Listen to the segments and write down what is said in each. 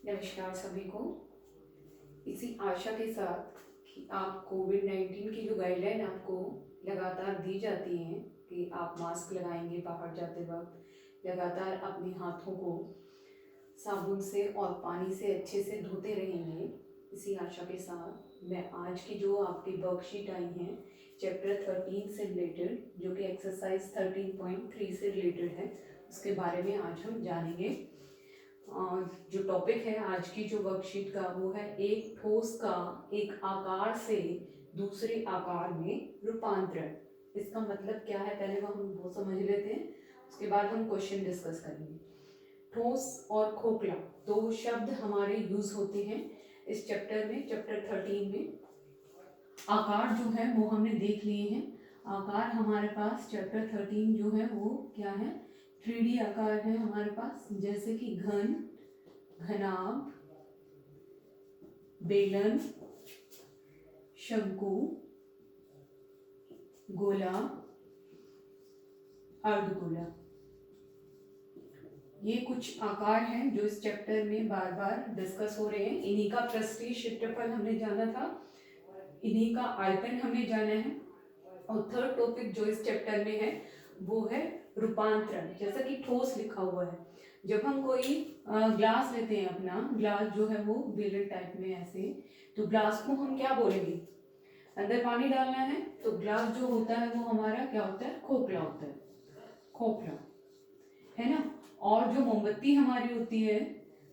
नमस्कार सभी को। इसी आशा के साथ कि आप कोविड-19 की जो गाइडलाइन आपको लगातार दी जाती हैं कि आप मास्क लगाएंगे बाहर जाते वक्त, लगातार अपने हाथों को साबुन से और पानी से अच्छे से धोते रहेंगे। इसी आशा के साथ मैं आज की जो आपकी वर्कशीट आई हैं चैप्टर 13 से रिलेटेड, जो कि एक्सरसाइज 13.3 से रिलेटेड है, उसके बारे में आज हम जानेंगे। जो टॉपिक है आज की जो वर्कशीट का वो है एक ठोस का एक आकार से दूसरे आकार में रूपांतरण। इसका मतलब क्या है पहले हम वो समझ लेते हैं, उसके बाद हम क्वेश्चन डिस्कस करेंगे। ठोस और खोखला दो शब्द हमारे यूज होते हैं इस चैप्टर में, चैप्टर 13 में। आकार जो है वो हमने देख लिए हैं। आकार हमारे पास चैप्टर 13 जो है वो क्या है, 3D आकार है हमारे पास, जैसे कि घन, घनाभ, बेलन, शंकु, गोला, अर्धगोला। ये कुछ आकार हैं जो इस चैप्टर में बार बार डिस्कस हो रहे हैं। इन्हीं का पृष्ठीय क्षेत्रफल हमने जाना था, इन्हीं का आयतन हमें जाना है। और थर्ड टॉपिक जो इस चैप्टर में है वो है रूपांतरण। जैसा कि ठोस लिखा हुआ है, जब हम कोई ग्लास लेते हैं, अपना ग्लास जो है वो बेलन टाइप में ऐसे, तो ग्लास को हम क्या बोलेंगे, अंदर पानी डालना है तो ग्लास जो होता है वो हमारा क्या होता है, खोखला होता है, खोखला, है ना। और जो मोमबत्ती हमारी होती है,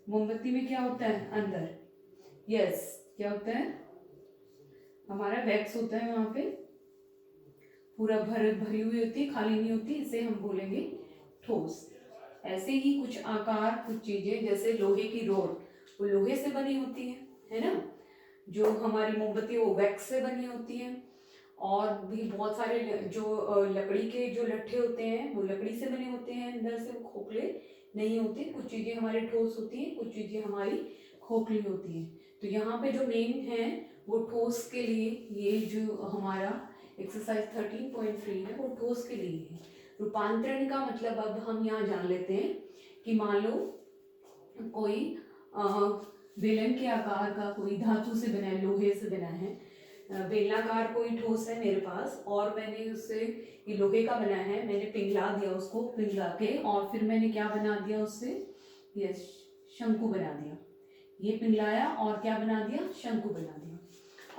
मोमबत्ती में क्या होता है अंदर, यस, क्या होता है, हमारा वैक्स होता है, वहां पे पूरा भरी हुई होती है, खाली नहीं होती, इसे हम बोलेंगे ठोस। ऐसे ही कुछ आकार, कुछ चीजें, जैसे लोहे की रोड, वो लोहे से बनी होती है ना। जो हमारी मोमबत्ती वो वैक्स से बनी होती है। और भी बहुत सारे जो लकड़ी के जो लट्ठे होते हैं वो लकड़ी से बने होते हैं, अंदर से वो खोखले नहीं होते। कुछ चीजें हमारी ठोस होती हैं, कुछ चीजें हमारी खोखली होती हैं। तो यहाँ पे जो मेन है वो ठोस के लिए, ये जो हमारा एक्सरसाइज 13.3 है वो ठोस के लिए है। रूपांतरण का मतलब अब हम यहाँ जान लेते हैं कि मान लो कोई बेलन के आकार का कोई धातु से बना है, लोहे से बना है, बेलनाकार कोई ठोस है मेरे पास, और मैंने उससे, ये लोहे का बना है, मैंने पिघला दिया उसको, पिघला के और फिर मैंने क्या बना दिया उससे, ये शंकु बना दिया। ये पिघलाया और क्या बना दिया, शंकु बना दिया।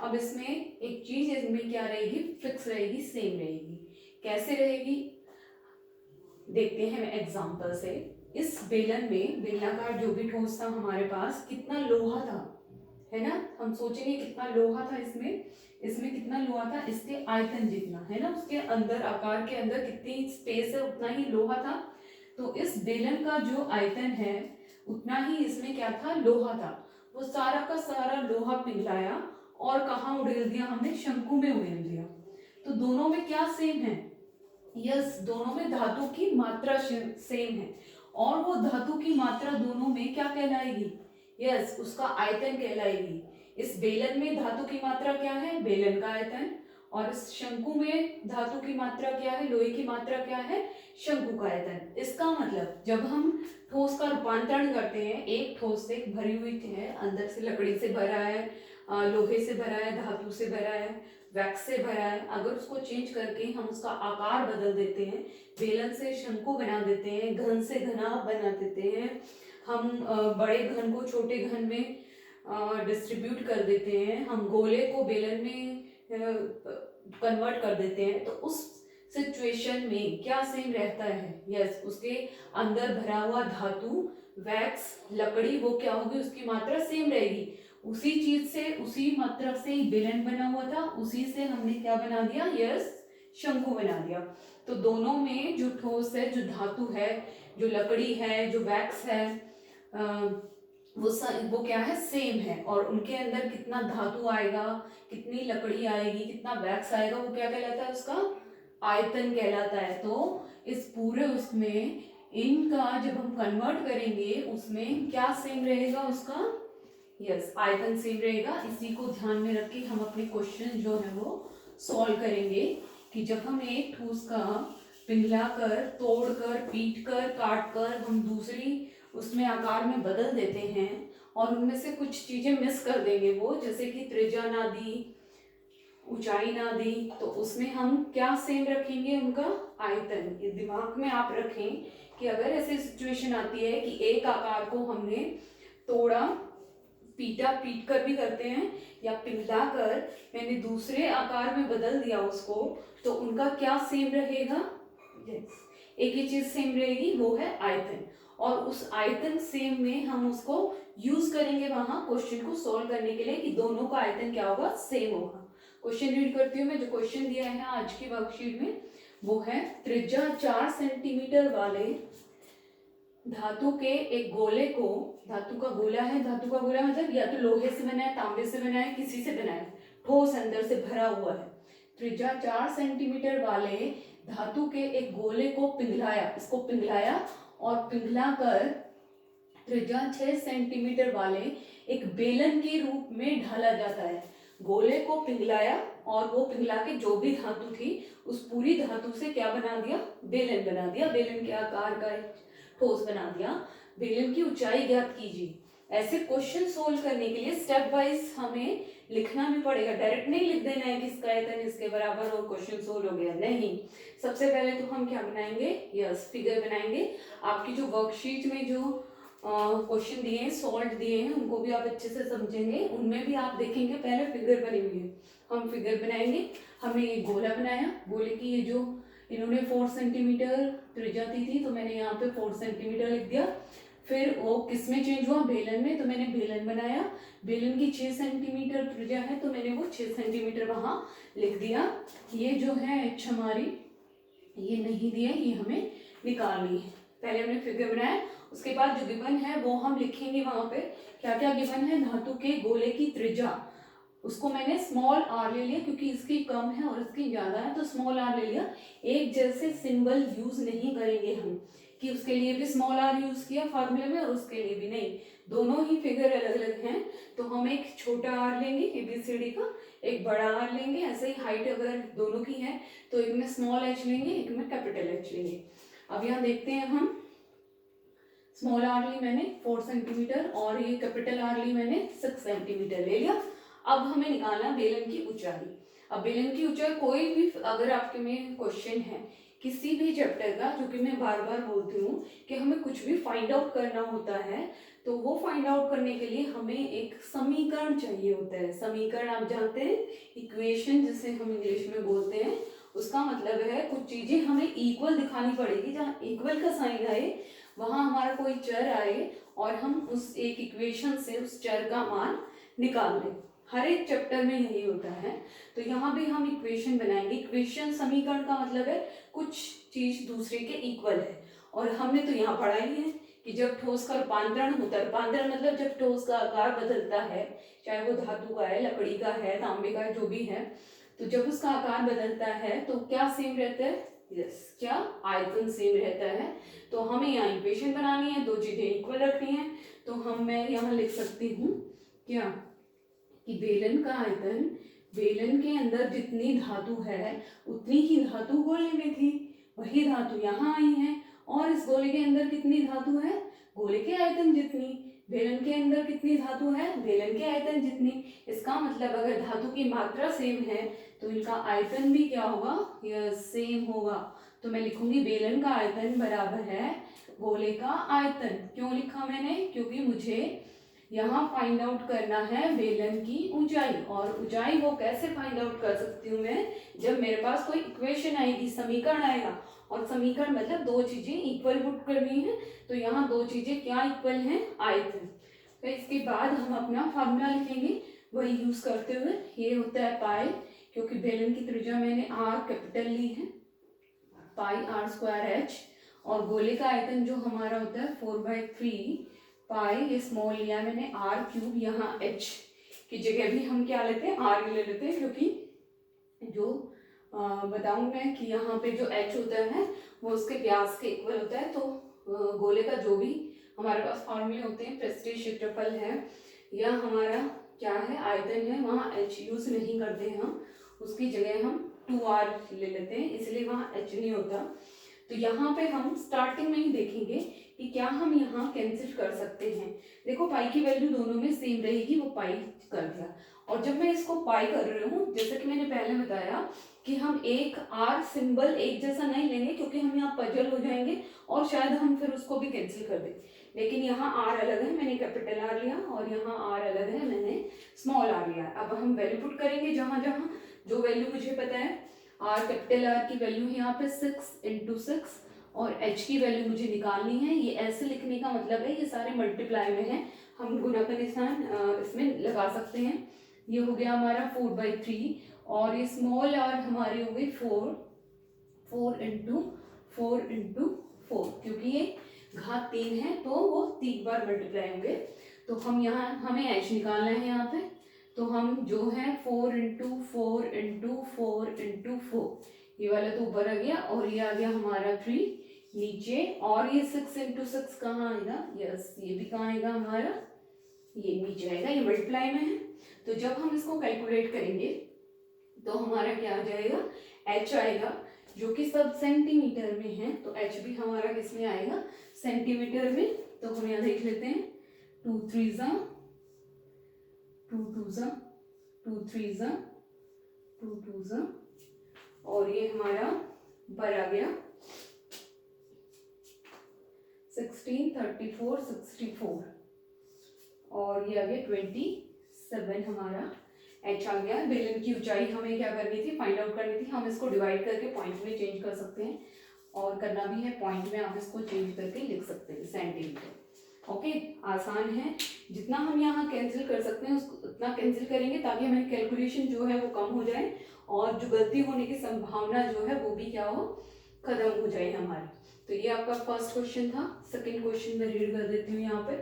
अब इसमें एक चीज इसमें क्या रहेगी, फिक्स रहेगी, सेम रहेगी। कैसे रहेगी देखते हैं एग्जांपल से। इस बेलन में, बेलनाकार जो भी ठोस था हमारे पास, कितना लोहा था, है ना। हम सोचेंगे कितना लोहा था इसमें, इसमें कितना लोहा था, इसके आयतन जितना, है ना, उसके अंदर आकार के अंदर कितनी स्पेस है उतना ही लोहा था। तो इस बेलन का जो आयतन है उतना ही इसमें क्या था, लोहा था। वो सारा का सारा लोहा पिघलाया और कहाँ उड़ेल दिया हमने, शंकु में उड़ेल दिया। तो दोनों में क्या सेम है, यस, दोनों में धातु की मात्रा सेम है। और वो धातु की मात्रा दोनों में क्या कहलाएगी, यस, उसका आयतन कहलाएगी। इस बेलन में धातु की मात्रा क्या है, बेलन का आयतन, और इस शंकु में धातु की मात्रा क्या है, लोहे की मात्रा क्या है, शंकु का आयतन। इसका मतलब जब हम ठोस का रूपांतरण करते हैं, एक ठोस से भरी हुई है, अंदर से लकड़ी से भरा है, लोहे से भरा है, धातु से भरा है, वैक्स से भरा है, अगर उसको चेंज करके हम उसका आकार बदल देते हैं, बेलन से शंकु बना देते हैं, घन से घनाभ बना देते हैं, हम बड़े घन को छोटे घन में डिस्ट्रीब्यूट कर देते हैं, हम गोले को बेलन में कन्वर्ट कर देते हैं, तो उस सिचुएशन में क्या सेम रहता है, यस, उसके अंदर भरा हुआ धातु, वैक्स, लकड़ी, वो क्या होगी, उसकी मात्रा सेम रहेगी। उसी चीज से, उसी मात्रा से बेलन बना हुआ था, उसी से हमने क्या बना दिया, यस, शंकु बना दिया। तो दोनों में जो ठोस है, जो धातु है, जो लकड़ी है, जो वैक्स है, वो क्या है, सेम है। और उनके अंदर कितना धातु आएगा, कितनी लकड़ी आएगी, कितना वैक्स आएगा, वो क्या कहलाता है, उसका आयतन कहलाता है। तो इस पूरे उसमें इनका जब हम कन्वर्ट करेंगे उसमें क्या सेम रहेगा, उसका, यस, आयतन सेम रहेगा। इसी को ध्यान में रख के हम अपने क्वेश्चन जो है वो सॉल्व करेंगे कि जब हम एक ठोस का पिघलाकर, तोड़कर, पीटकर, काटकर हम दूसरी उसमें आकार में बदल देते हैं और उनमें से कुछ चीजें मिस कर देंगे वो, जैसे कि त्रिज्या ना दी, ऊंचाई ना दी, तो उसमें हम क्या सेम रखेंगे, उनका आयतन। ये दिमाग में आप रखें कि अगर ऐसी सिचुएशन आती है कि एक आकार को हमने तोड़ा, पीट कर भी करते हैं, या पिघला कर मैंने दूसरे आकार में बदल दिया उसको, तो उनका क्या सेम रहेगा, एक ही चीज सेम रहेगी, वो है आयतन। और उस आयतन सेम में हम उसको यूज करेंगे वहां क्वेश्चन को सोल्व करने के लिए कि दोनों का आयतन क्या होगा, सेम होगा। क्वेश्चन रीड करती हूँ मैं। जो क्वेश्चन दिया है आज की वर्कशीट में वो है, त्रिज्या 4 सेंटीमीटर वाले धातु के एक गोले को, धातु का गोला है, धातु का गोला मतलब या तो लोहे से बना है, तांबे से बना है, किसी से बना है, ठोस अंदर से भरा हुआ है। त्रिज्या 4 सेंटीमीटर वाले धातु के एक गोले को पिघलाया, इसको पिघलाया और पिघला कर त्रिज्या 6 सेंटीमीटर वाले एक बेलन के रूप में ढाला जाता है। गोले को पिघलाया और वो पिघला के जो भी धातु थी उस पूरी धातु से क्या बना दिया, बेलन बना दिया, बेलन के आकार का ठोस बना दिया। बेलन की ऊंचाई ज्ञात कीजिए। ऐसे क्वेश्चन सोल्व करने के लिए स्टेप वाइज हमें लिखना भी पड़ेगा, डायरेक्ट नहीं लिख देना है कि इसका आयतन इसके बराबर और क्वेश्चन सोल्व हो गया, नहीं। सबसे पहले तो हम क्या बनाएंगे, यस फिगर बनाएंगे। आपकी जो वर्कशीट में जो क्वेश्चन दिए हैं, सॉल्व दिए हैं, उनको भी आप अच्छे से समझेंगे, उनमें भी आप देखेंगे पहले फिगर बनी हुई है। हम फिगर बनाएंगे। हमने ये गोला बनाया, गोले की ये जो इन्होंने 4 सेंटीमीटर त्रिज्या दी थी, तो मैंने यहाँ पे 4 सेंटीमीटर लिख दिया। फिर वो किस में चेंज हुआ, बेलन में, तो मैंने बेलन बनाया। बेलन की 6 सेंटीमीटर त्रिज्या है, तो मैंने वो 6 सेंटीमीटर वहां लिख दिया। ये जो है एच हमारी, ये नहीं दिया, ये हमें निकालनी है। पहले हमने फिगर बनाया, उसके बाद जो गिवन है वो हम लिखेंगे वहां पे। क्या क्या गिवन है, धातु के गोले की त्रिज्या, उसको मैंने स्मॉल आर ले लिया क्योंकि इसकी कम है और इसकी ज्यादा है, तो स्मॉल आर ले लिया। एक जैसे सिंबल यूज नहीं करेंगे हम कि उसके लिए भी स्मॉल आर यूज किया फॉर्मूले में और उसके लिए भी नहीं, दोनों ही फिगर अलग अलग हैं। तो हम एक छोटा आर लेंगे एबीसीडी का, एक बड़ा आर लेंगे, ऐसे ही हाइट अगर दोनों की है तो एक में स्मॉल एच लेंगे, एक में कैपिटल एच लेंगे। अब यहाँ देखते हैं हम, स्मॉल आर ली मैंने 4 सेंटीमीटर और ये कैपिटल आर ली मैंने 6 सेंटीमीटर ले लिया। अब हमें निकालना बेलन की ऊंचाई। अब बेलन की ऊंचाई कोई भी अगर आपके में क्वेश्चन है किसी भी चैप्टर का, जो कि मैं बार बार बोलती हूँ कि हमें कुछ भी फाइंड आउट करना होता है, तो वो फाइंड आउट करने के लिए हमें एक समीकरण चाहिए होता है। समीकरण आप जानते हैं, इक्वेशन जिसे हम इंग्लिश में बोलते हैं, उसका मतलब है कुछ चीजें हमें इक्वल दिखानी पड़ेगी। जहाँ इक्वल का साइन आए वहां हमारा कोई चर आए और हम उस एक इक्वेशन से उस चर का मान निकाल लें। हर एक चैप्टर में यही होता है। तो यहाँ भी हम इक्वेशन बनाएंगे। इक्वेशन समीकरण का मतलब है कुछ चीज दूसरे के इक्वल है, और हमने तो यहाँ पढ़ा ही है कि जब ठोस का रूपांतरण होता है, रूपांतरण मतलब जब ठोस का आकार बदलता है, चाहे वो धातु का है, लकड़ी का है, तांबे का है, जो भी है, तो जब उसका आकार बदलता है तो क्या सेम रहता है, यस क्या आयतन सेम रहता है। तो हमें यहाँ इक्वेशन बनानी है, दो चीजें इक्वल रखनी है। तो मैं यहाँ लिख सकती हूँ क्या कि बेलन का आयतन, बेलन के अंदर जितनी धातु है उतनी ही धातु गोले में थी, वही धातु यहाँ आई है। और इस गोले के अंदर कितनी धातु है, गोले के आयतन जितनी। बेलन के अंदर कितनी धातु है, बेलन के आयतन जितनी। इसका मतलब अगर धातु की मात्रा सेम है तो इनका आयतन भी क्या होगा, यह सेम होगा। तो मैं लिखूंगी बेलन का आयतन बराबर है गोले का आयतन। क्यों लिखा मैंने, क्योंकि मुझे यहाँ फाइंड आउट करना है बेलन की ऊंचाई। और ऊंचाई वो कैसे फाइंड आउट कर सकती हूँ मैं, जब मेरे पास कोई इक्वेशन आएगी, समीकरण आएगा। और समीकरण मतलब दो चीजें इक्वल पुट करनी है। तो यहाँ दो चीजें क्या इक्वल हैं, आयतन। तो इसके बाद हम अपना फॉर्मूला लिखेंगे वही यूज करते हुए। ये होता है पाई, क्योंकि बेलन की त्रिज्या मैंने आर कैपिटल ली है, पाई आर स्क्वायर एच। और गोले का आयतन जो हमारा होता है 4/3 पाई, ये स्मॉल लिया है मैंने, आर क्यूब। यहाँ एच की जगह भी हम क्या लेते हैं, आर ले लेते हैं, क्योंकि जो बताऊं मैं कि यहाँ पे जो एच होता है वो उसके व्यास के इक्वल होता है। तो गोले का जो भी हमारे पास फॉर्मूले होते हैं, पृष्ठीय क्षेत्रफल है या हमारा क्या है आयतन है, वहाँ एच यूज नहीं करते हैं हम, उसकी जगह हम 2r ले लेते हैं, इसलिए वहाँ h नहीं होता। तो यहाँ पे हम स्टार्टिंग में ही देखेंगे कि क्या हम यहाँ कैंसिल कर सकते हैं। देखो पाई की वैल्यू दोनों में सेम रहेगी, वो पाई कर दिया। और जब मैं इसको पाई कर रही हूँ, जैसे कि मैंने पहले बताया कि हम एक आर सिंबल एक जैसा नहीं लेंगे, क्योंकि हम यहाँ पजल हो जाएंगे और शायद हम फिर उसको भी कैंसिल कर दें। लेकिन यहाँ आर अलग है, मैंने कैपिटल आर लिया, और यहाँ आर अलग है, मैंने स्मॉल आर लिया। अब हम वैल्यू पुट करेंगे जहाँ जहाँ जो वैल्यू मुझे पता है। आर कैपिटल आर की वैल्यू है यहाँ पे 6 × 6, और h की वैल्यू मुझे निकालनी है। ये ऐसे लिखने का मतलब है ये सारे मल्टीप्लाई में है, हम गुना का निशान इसमें लगा सकते हैं। ये हो गया हमारा 4/3, और ये स्मॉल आर हमारी हो गई 4 × 4, क्योंकि ये घात 3 है तो वो 3 बार मल्टीप्लाई होंगे। तो हम यहाँ हमें h निकालना है यहाँ पे, तो हम जो है 4 × 4 × 4 × 4, ये वाला तो ऊपर आ गया, और ये आ गया हमारा 3 नीचे, और ये 6 × 6 कहाँ आएगा, यस ये भी कहाँ आएगा हमारा, ये नीचे आएगा, ये मल्टीप्लाई में है। तो जब हम इसको कैलकुलेट करेंगे तो हमारा क्या आ जाएगा, h आएगा, जो कि सब सेंटीमीटर में है, तो h भी हमारा किस में आएगा, सेंटीमीटर में। तो हम यहाँ देख लेते हैं 2 3 2 2 2 3 2 2, और ये हमारा बर आ गया 16 34 64, और ये आ गया 27 हमारा h आ गया। बेलन की ऊंचाई हमें क्या करनी थी, फाइंड आउट करनी थी। हम इसको डिवाइड करके पॉइंट में चेंज कर सकते हैं, और करना भी है पॉइंट में, आप इसको चेंज करके लिख सकते हैं सेंटीमीटर। ओके, आसान है। जितना हम यहाँ कैंसिल कर सकते हैं उसको उतना कैंसिल करेंगे, ताकि हमारी कैलकुलेशन जो है वो कम हो जाए, और जो गलती होने की संभावना जो है वो भी क्या हो, खत्म हो जाए हमारी। तो ये आपका फर्स्ट क्वेश्चन था। सेकेंड क्वेश्चन में रीड कर देती हूँ यहाँ पे।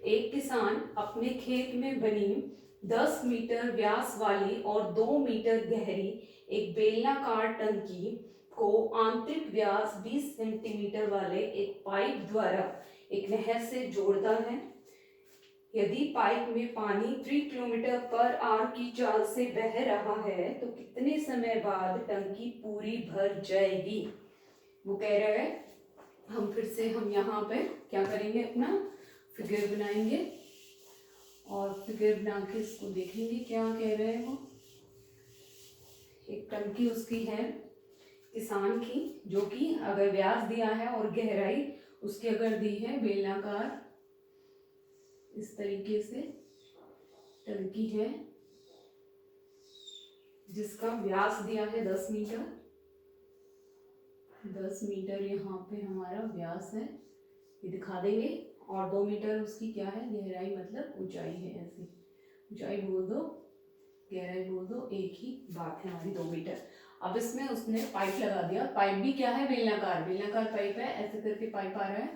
एक किसान अपने खेत में बनी 10 मीटर व्यास वाली और 2 मीटर गहरी एक बेलनाकार टंकी को आंतरिक व्यास 20 सेंटीमीटर वाले एक पाइप द्वारा एक नहर से जोड़ता है। यदि पाइप में पानी 3 किलोमीटर/आवर की चाल से बह रहा है तो कितने समय बाद टंकी पूरी भर जाएगी। वो कह रहा है, हम फिर से हम यहाँ पे क्या करेंगे, अपना फिगर बनाएंगे, और फिगर बना के इसको देखेंगे क्या कह रहे हैं वो। एक टंकी उसकी है किसान की, जो कि अगर व्यास दिया है और गहराई उसकी अगर दी है बेलनाकार, इस तरीके से टंकी है जिसका व्यास दिया है 10 मीटर। 10 मीटर यहाँ पे हमारा व्यास है, ये दिखा देंगे, और 2 मीटर उसकी क्या है, गहराई मतलब ऊंचाई है। ऐसी ऊंचाई बोल दो, गहराई बोल दो, एक ही बात है हमारी 2 मीटर। अब इसमें उसने पाइप लगा दिया, पाइप भी क्या है, बेलनाकार, बेलनाकार पाइप है, ऐसे करके पाइप आ रहा है,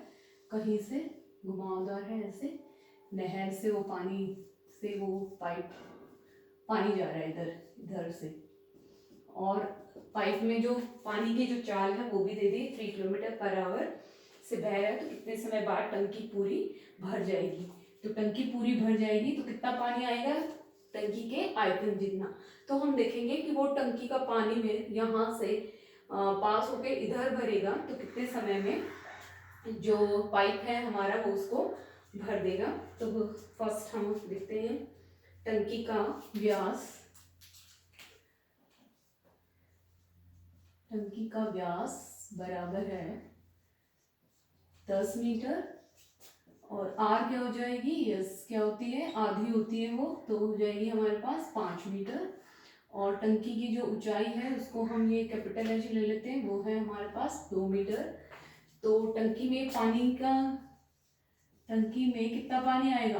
कहीं से घुमावदार है, ऐसे नहर से वो पानी से वो पाइप पानी जा रहा है इधर इधर से, और पाइप में जो पानी की जो चाल है वो भी दे दी 3 किलोमीटर/आवर से बह रहा है। तो कितने समय बाद टंकी पूरी भर जाएगी। तो टंकी पूरी भर जाएगी तो कितना पानी आएगा, टंकी के आयतन जितना। तो हम देखेंगे कि वो टंकी का पानी में यहाँ से पास होके इधर भरेगा, तो कितने समय में जो पाइप है हमारा वो उसको भर देगा। तो फर्स्ट हम देखते हैं टंकी का व्यास, टंकी का व्यास बराबर है 10 मीटर, और आर क्या हो जाएगी, यस क्या होती है, आधी होती है वो, तो हो जाएगी हमारे पास 5 मीटर। और टंकी की जो ऊंचाई है उसको हम ये कैपिटल एच ले लेते हैं, वो है हमारे पास 2 मीटर। तो टंकी में पानी का, टंकी में कितना पानी आएगा,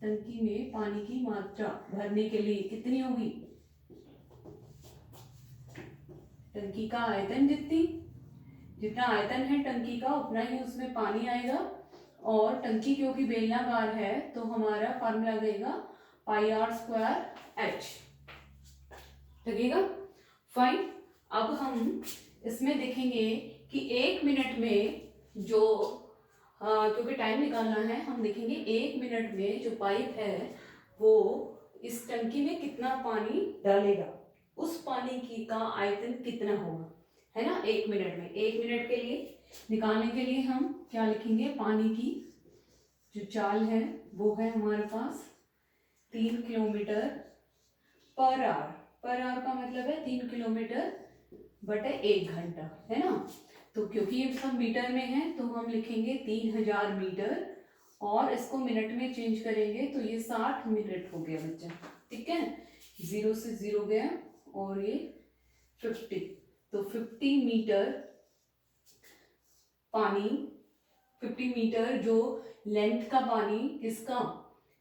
टंकी में पानी की मात्रा भरने के लिए कितनी होगी, टंकी का आयतन जितना आयतन है टंकी का उतना ही उसमें पानी आएगा। और टंकी क्योंकि बेलनाकार है तो हमारा फार्मूला लगेगा πr²h लगेगा। फाइन। अब हम इसमें देखेंगे कि 1 मिनट में जो क्योंकि टाइम निकालना है, हम देखेंगे 1 मिनट में जो पाइप है वो इस टंकी में कितना पानी डालेगा, उस पानी की का आयतन कितना होगा, है ना। 1 मिनट में, 1 मिनट के लिए निकालने के लिए हम क्या लिखेंगे, पानी की जो चाल है वो है हमारे पास 3 kilometre per hour. Per hour का मतलब है 3 किलोमीटर बटे 1 घंटा, है ना। तो क्योंकि ये सब मीटर में है तो हम लिखेंगे 3000 मीटर, और इसको मिनट में चेंज करेंगे तो ये 60 मिनट हो गया बच्चा, ठीक है। 0 से 0 गया और ये 50, तो 50 मीटर पानी, 50 मीटर जो लेंथ का पानी, किसका,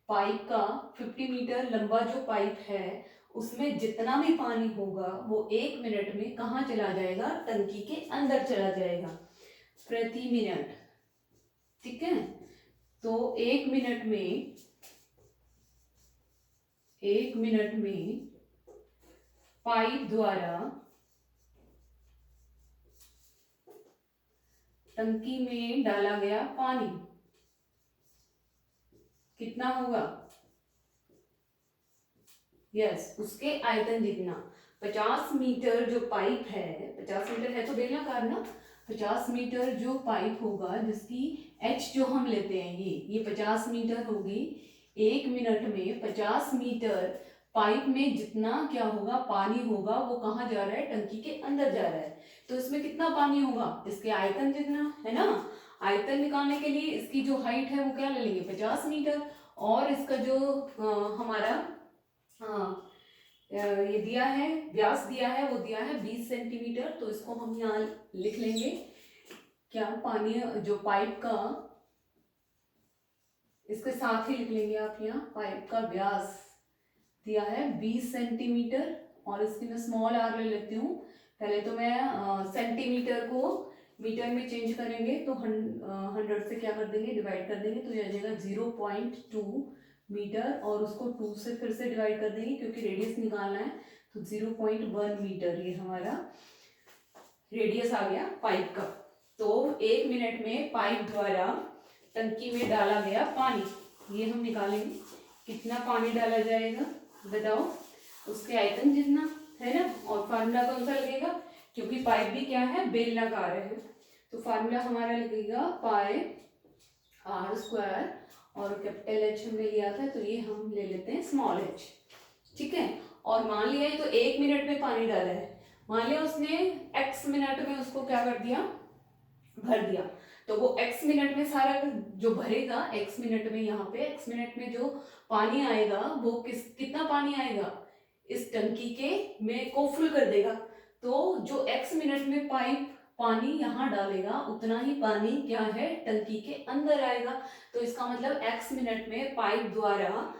पाइप का 50 मीटर लंबा जो पाइप है उसमें जितना भी पानी होगा वो 1 मिनट में कहाँ चला जाएगा, टंकी के अंदर चला जाएगा प्रति मिनट, ठीक है। तो 1 मिनट में पाइप द्वारा टंकी में डाला गया पानी कितना होगा, यस, उसके आयतन जितना। 50 मीटर जो पाइप है, 50 मीटर है तो बेलनाकार ना, 50 मीटर जो पाइप होगा जिसकी एच जो हम लेते हैं ये 50 मीटर होगी। 1 मिनट में 50 मीटर पाइप में जितना क्या होगा, पानी होगा, वो कहाँ जा रहा है, टंकी के अंदर जा रहा है। तो इसमें कितना पानी होगा, इसके आयतन जितना, है ना। आयतन निकालने के लिए इसकी जो हाइट है वो क्या ले लेंगे, 50 मीटर, और इसका जो हमारा ये दिया है, व्यास दिया है, वो दिया है 20 सेंटीमीटर। तो इसको हम यहाँ लिख लेंगे क्या, पानी जो पाइप का, इसके साथ ही लिख लेंगे आप यहाँ, पाइप का व्यास दिया है 20 सेंटीमीटर, और इसकी मैं स्मॉल आर ले लेती हूँ। पहले तो मैं सेंटीमीटर को मीटर में चेंज करेंगे तो 100 से क्या कर देंगे, डिवाइड कर देंगे, तो ये आ जाएगा 0.2 मीटर, और उसको 2 से फिर से डिवाइड कर देंगे क्योंकि रेडियस निकालना है, तो 0.1 मीटर ये हमारा रेडियस आ गया पाइप का। तो 1 मिनट में पाइप द्वारा टंकी में डाला गया पानी, ये हम निकालेंगे कितना पानी डाला जाएगा, बताओ, उसके आयतन जितना, है ना। और फार्मूला कौन सा लगेगा, क्योंकि पाइप भी क्या है, बेलनाकार है, तो फार्मूला हमारा लगेगा पाई आर स्क्वायर, और कैपिटल एच हमने लिया था तो ये हम ले लेते हैं स्मॉल एच, ठीक है। और मान लिया तो 1 मिनट में पानी डाला है, मान लिया उसने x मिनट में उसको क्या कर दिया, भर दिया, तो वो x मिनट में सारा जो भरेगा, x मिनट में, यहाँ पे x मिनट में जो पानी आएगा वो कितना पानी आएगा, इस टंकी के में को फुल कर देगा। तो जो x मिनट में पाइप पानी यहाँ डालेगा उतना ही पानी क्या है, टंकी के अंदर आएगा। तो इसका मतलब x मिनट में पाइप द्वारा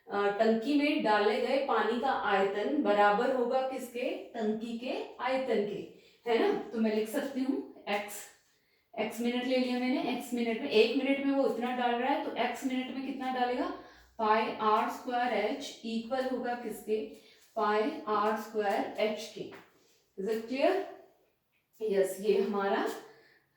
टंकी में डाले गए पानी का आयतन बराबर होगा किसके, टंकी के आयतन के, है ना। तो मैं लिख सकती हूँ x मिनट ले लिया मैंने, x मिनट में, 1 मिनट में वो इतना डाल रहा है तो x मिनट में कितना डालेगा, पाई आर स्क्वायर एच इक्वल होगा किसके, पाई आर स्क्वायर एच के। इज इट क्लियर, यस, ये हमारा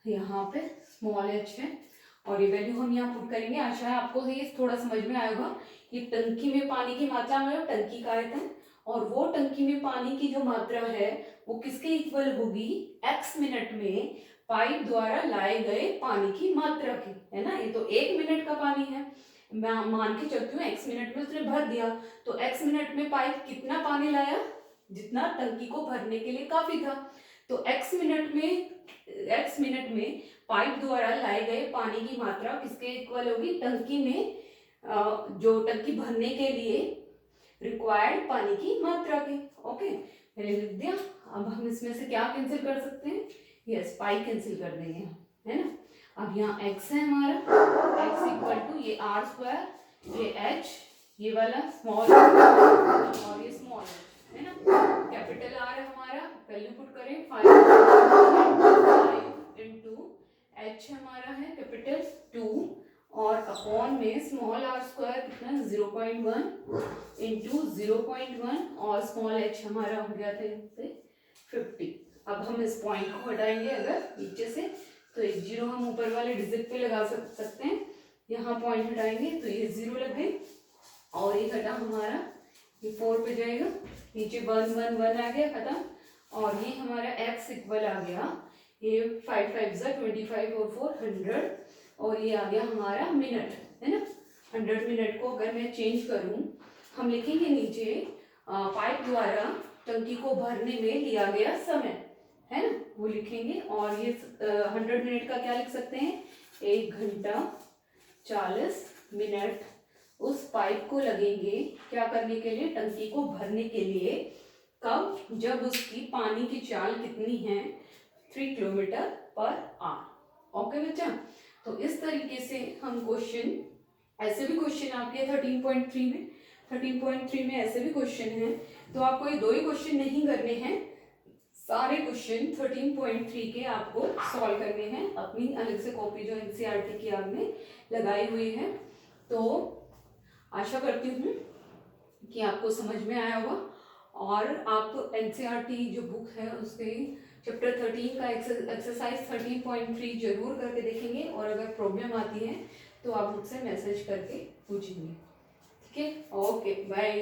यहाँ पे स्मॉल एच है, और ये वैल्यू हम यहाँ पुट करेंगे। आशा है आपको ये थोड़ा समझ में आएगा। ये टंकी में पानी की मात्रा में टंकी का आयतन, और वो टंकी में पानी की जो मात्रा है वो किसके इक्वल होगी, x मिनट में पाइप द्वारा लाए गए पानी की मात्रा की, है ना। ये तो 1 मिनट का पानी है, मैं मान के चलती हूँ x मिनट में उसने भर दिया, तो x मिनट में पाइप कितना पानी लाया, जितना टंकी को भरने के लिए काफी था। तो x मिनट में पाइप द्वारा लाए गए पानी की मात्रा किसके इक्वल होगी, टंकी में जो टंकी भरने के लिए रिक्वायर्ड पानी की मात्रा के। ओके, मैंने लिख दिया। अब हम इसमें से क्या कैंसिल कर सकते हैं, यस, पाई कैंसिल कर देंगे, है ना। अब यहाँ x है हमारा, x इक्वल टू ये आर स्क्वायर, ये h, ये वाला स्मॉल और ये स्मॉल है ना। कैपिटल आर है हमारा, वैल्यू पुट करें 5 इंटू h हमारा है कैपिटल 2, और अपॉन में स्मॉल आर स्क्वायर कितना 0.1 इंटू 0.1, और स्मॉल h हमारा हो गया था यहाँ पे 50। अब हम इस पॉइंट को हटाएंगे अगर नीचे से, तो एक 0 हम ऊपर वाले डिजिट पे लगा सकते हैं। यहाँ पॉइंट हटाएंगे तो ये 0 लग गए, और ये घटा हमारा, ये 4 पे जाएगा, नीचे 1 1 1 आ गया, खत्म। और ये हमारा x इक्वल आ गया, ये 5 5 ज़ा 25 और 4 100 और ये आ गया हमारा मिनट, है ना। 100 मिनट को अगर मैं चेंज करूँ, हम लिखेंगे नीचे पाइप द्वारा टंकी को भरने में लिया गया समय, है ना, वो लिखेंगे। और ये 100 मिनट का क्या लिख सकते हैं, 1 घंटा 40 मिनट उस पाइप को लगेंगे क्या करने के लिए, टंकी को भरने के लिए। कब, जब उसकी पानी की चाल कितनी है, 3 किलोमीटर पर आवर। ओके बच्चा, तो इस तरीके से हम क्वेश्चन, ऐसे भी क्वेश्चन आपके 13.3 में, 13.3 में ऐसे भी क्वेश्चन हैं। तो आपको ये 2 ही क्वेश्चन नहीं करने हैं, सारे क्वेश्चन 13.3 के आपको सॉल्व करने हैं अपनी अलग से कॉपी जो एनसीईआरटी की आपने लगाई हुई है। तो आशा करती हूँ कि आपको समझ में आया होगा और आप एनसीईआरटी जो बुक है उसके चैप्टर 13 का एक्सरसाइज 13.3 जरूर करके देखेंगे। और अगर प्रॉब्लम आती है तो आप मुझसे मैसेज करके पूछेंगे। ठीक है, ओके बाय।